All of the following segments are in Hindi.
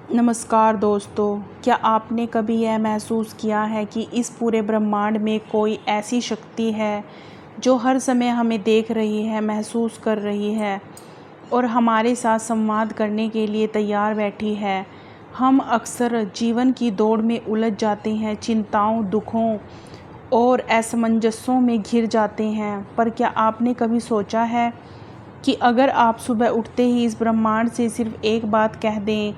नमस्कार दोस्तों, क्या आपने कभी यह महसूस किया है कि इस पूरे ब्रह्मांड में कोई ऐसी शक्ति है जो हर समय हमें देख रही है, महसूस कर रही है और हमारे साथ संवाद करने के लिए तैयार बैठी है। हम अक्सर जीवन की दौड़ में उलझ जाते हैं, चिंताओं, दुखों और असमंजसों में घिर जाते हैं। पर क्या आपने कभी सोचा है कि अगर आप सुबह उठते ही इस ब्रह्मांड से सिर्फ एक बात कह दें,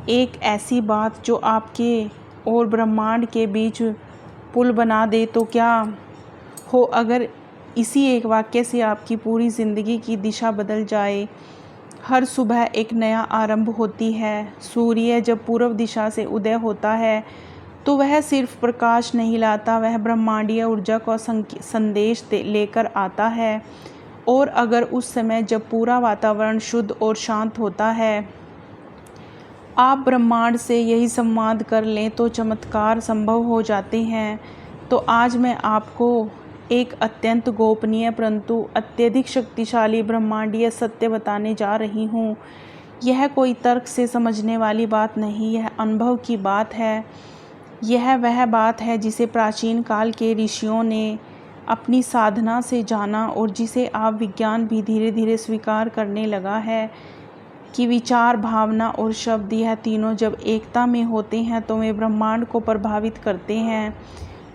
एक ऐसी बात जो आपके और ब्रह्मांड के बीच पुल बना दे, तो क्या हो अगर इसी एक वाक्य से आपकी पूरी ज़िंदगी की दिशा बदल जाए। हर सुबह एक नया आरंभ होती है। सूर्य जब पूर्व दिशा से उदय होता है तो वह सिर्फ प्रकाश नहीं लाता, वह ब्रह्मांडीय ऊर्जा का संदेश लेकर आता है। और अगर उस समय जब पूरा वातावरण शुद्ध और शांत होता है, आप ब्रह्मांड से यही संवाद कर लें तो चमत्कार संभव हो जाते हैं। तो आज मैं आपको एक अत्यंत गोपनीय परंतु अत्यधिक शक्तिशाली ब्रह्मांडीय सत्य बताने जा रही हूँ। यह कोई तर्क से समझने वाली बात नहीं, यह अनुभव की बात है। यह वह बात है जिसे प्राचीन काल के ऋषियों ने अपनी साधना से जाना और जिसे आप विज्ञान भी धीरे धीरे स्वीकार करने लगा है कि विचार, भावना और शब्द, यह तीनों जब एकता में होते हैं तो वे ब्रह्मांड को प्रभावित करते हैं।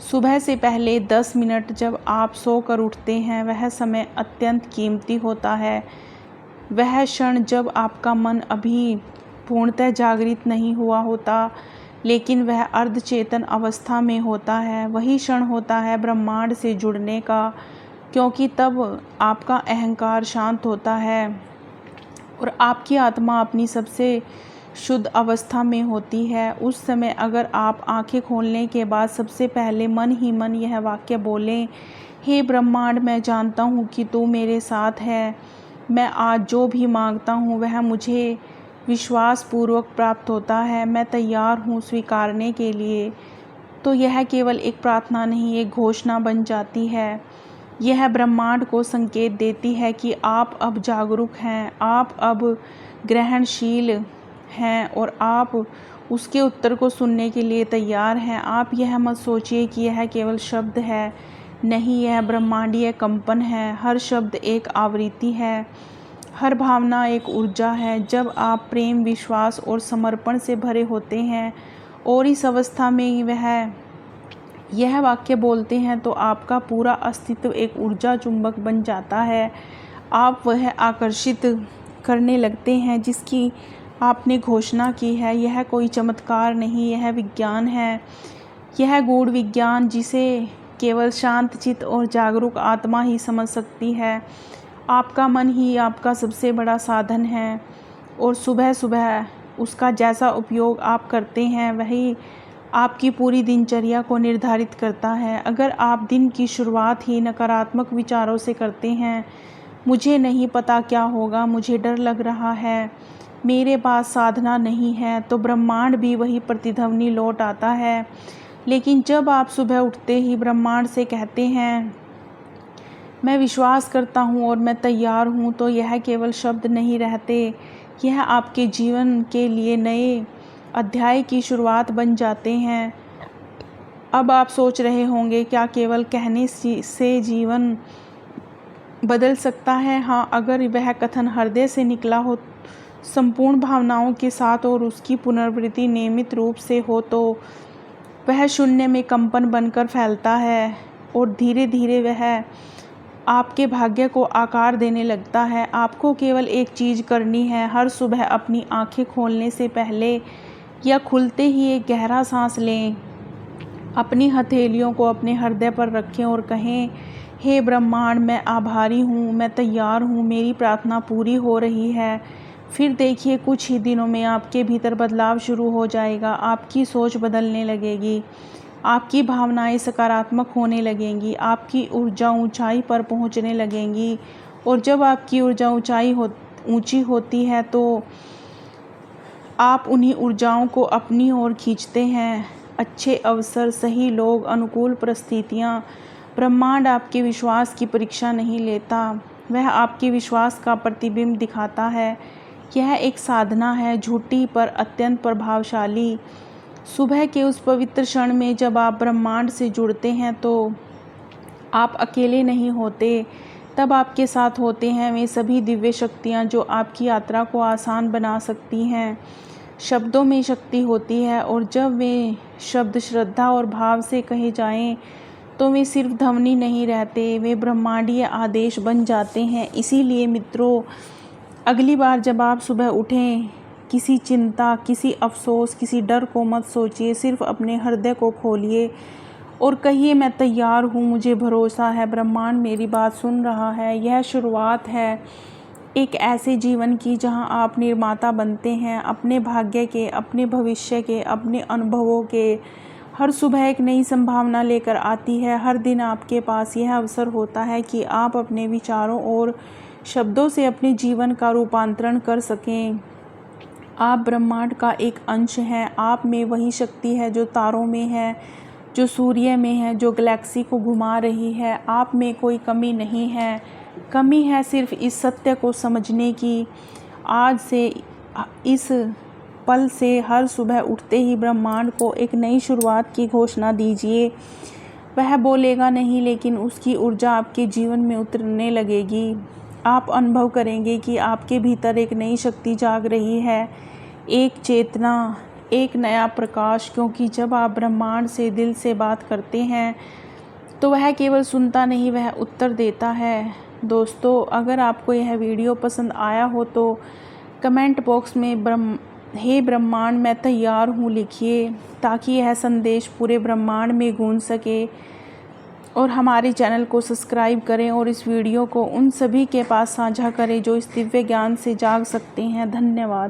सुबह से पहले 10 मिनट जब आप सोकर उठते हैं, वह समय अत्यंत कीमती होता है। वह क्षण जब आपका मन अभी पूर्णतः जागृत नहीं हुआ होता, लेकिन वह अर्धचेतन अवस्था में होता है, वही क्षण होता है ब्रह्मांड से जुड़ने का, क्योंकि तब आपका अहंकार शांत होता है और आपकी आत्मा अपनी सबसे शुद्ध अवस्था में होती है। उस समय अगर आप आंखें खोलने के बाद सबसे पहले मन ही मन यह वाक्य बोलें, हे ब्रह्मांड, मैं जानता हूँ कि तू मेरे साथ है। मैं आज जो भी मांगता हूँ वह मुझे विश्वासपूर्वक प्राप्त होता है। मैं तैयार हूँ स्वीकारने के लिए। तो यह केवल एक प्रार्थना नहीं, एक घोषणा बन जाती है। यह ब्रह्मांड को संकेत देती है कि आप अब जागरूक हैं, आप अब ग्रहणशील हैं और आप उसके उत्तर को सुनने के लिए तैयार हैं। आप यह मत सोचिए कि यह केवल शब्द है, नहीं, यह ब्रह्मांडीय कंपन है। हर शब्द एक आवृत्ति है, हर भावना एक ऊर्जा है। जब आप प्रेम, विश्वास और समर्पण से भरे होते हैं और इस अवस्था में वह यह वाक्य बोलते हैं तो आपका पूरा अस्तित्व एक ऊर्जा चुंबक बन जाता है। आप वह आकर्षित करने लगते हैं जिसकी आपने घोषणा की है। यह कोई चमत्कार नहीं, यह विज्ञान है। यह गूढ़ विज्ञान जिसे केवल शांत चित्त और जागरूक आत्मा ही समझ सकती है। आपका मन ही आपका सबसे बड़ा साधन है और सुबह सुबह उसका जैसा उपयोग आप करते हैं वही आपकी पूरी दिनचर्या को निर्धारित करता है। अगर आप दिन की शुरुआत ही नकारात्मक विचारों से करते हैं, मुझे नहीं पता क्या होगा, मुझे डर लग रहा है, मेरे पास साधना नहीं है, तो ब्रह्मांड भी वही प्रतिध्वनि लौट आता है। लेकिन जब आप सुबह उठते ही ब्रह्मांड से कहते हैं, मैं विश्वास करता हूँ और मैं तैयार हूँ, तो यह केवल शब्द नहीं रहते, यह आपके जीवन के लिए नए अध्याय की शुरुआत बन जाते हैं। अब आप सोच रहे होंगे, क्या केवल कहने से जीवन बदल सकता है? हाँ, अगर वह कथन हृदय से निकला हो, संपूर्ण भावनाओं के साथ और उसकी पुनरावृत्ति नियमित रूप से हो, तो वह शून्य में कंपन बनकर फैलता है और धीरे धीरे वह आपके भाग्य को आकार देने लगता है। आपको केवल एक चीज़ करनी है, हर सुबह अपनी आंखें खोलने से पहले या खुलते ही एक गहरा सांस लें, अपनी हथेलियों को अपने हृदय पर रखें और कहें, हे ब्रह्मांड, मैं आभारी हूँ, मैं तैयार हूँ, मेरी प्रार्थना पूरी हो रही है। फिर देखिए, कुछ ही दिनों में आपके भीतर बदलाव शुरू हो जाएगा। आपकी सोच बदलने लगेगी, आपकी भावनाएं सकारात्मक होने लगेंगी, आपकी ऊर्जा ऊंचाई पर पहुंचने लगेंगी। और जब आपकी ऊर्जा ऊंची होती है तो आप उन्हीं ऊर्जाओं को अपनी ओर खींचते हैं। अच्छे अवसर, सही लोग, अनुकूल परिस्थितियाँ। ब्रह्मांड आपके विश्वास की परीक्षा नहीं लेता, वह आपके विश्वास का प्रतिबिंब दिखाता है। यह एक साधना है, झूठी पर अत्यंत प्रभावशाली। सुबह के उस पवित्र क्षण में जब आप ब्रह्मांड से जुड़ते हैं तो आप अकेले नहीं होते। तब आपके साथ होते हैं वे सभी दिव्य शक्तियाँ जो आपकी यात्रा को आसान बना सकती हैं। शब्दों में शक्ति होती है और जब वे शब्द श्रद्धा और भाव से कहे जाएं तो वे सिर्फ ध्वनि नहीं रहते, वे ब्रह्मांडीय आदेश बन जाते हैं। इसीलिए मित्रों, अगली बार जब आप सुबह उठें, किसी चिंता, किसी अफसोस, किसी डर को मत सोचिए। सिर्फ अपने हृदय को खोलिए और कहिए, मैं तैयार हूँ, मुझे भरोसा है, ब्रह्मांड मेरी बात सुन रहा है। यह शुरुआत है एक ऐसे जीवन की जहाँ आप निर्माता बनते हैं अपने भाग्य के, अपने भविष्य के, अपने अनुभवों के। हर सुबह एक नई संभावना लेकर आती है। हर दिन आपके पास यह अवसर होता है कि आप अपने विचारों और शब्दों से अपने जीवन का रूपांतरण कर सकें। आप ब्रह्मांड का एक अंश हैं। आप में वही शक्ति है जो तारों में है, जो सूर्य में है, जो गैलेक्सी को घुमा रही है। आप में कोई कमी नहीं है। कमी है सिर्फ इस सत्य को समझने की। आज से, इस पल से हर सुबह उठते ही ब्रह्मांड को एक नई शुरुआत की घोषणा दीजिए। वह बोलेगा नहीं, लेकिन उसकी ऊर्जा आपके जीवन में उतरने लगेगी। आप अनुभव करेंगे कि आपके भीतर एक नई शक्ति जाग रही है, एक चेतना, एक नया प्रकाश। क्योंकि जब आप ब्रह्मांड से दिल से बात करते हैं तो वह केवल सुनता नहीं, वह उत्तर देता है। दोस्तों, अगर आपको यह वीडियो पसंद आया हो तो कमेंट बॉक्स में हे ब्रह्मांड मैं तैयार हूँ लिखिए, ताकि यह संदेश पूरे ब्रह्मांड में गूंज सके। और हमारे चैनल को सब्सक्राइब करें और इस वीडियो को उन सभी के पास साझा करें जो इस दिव्य ज्ञान से जाग सकते हैं। धन्यवाद।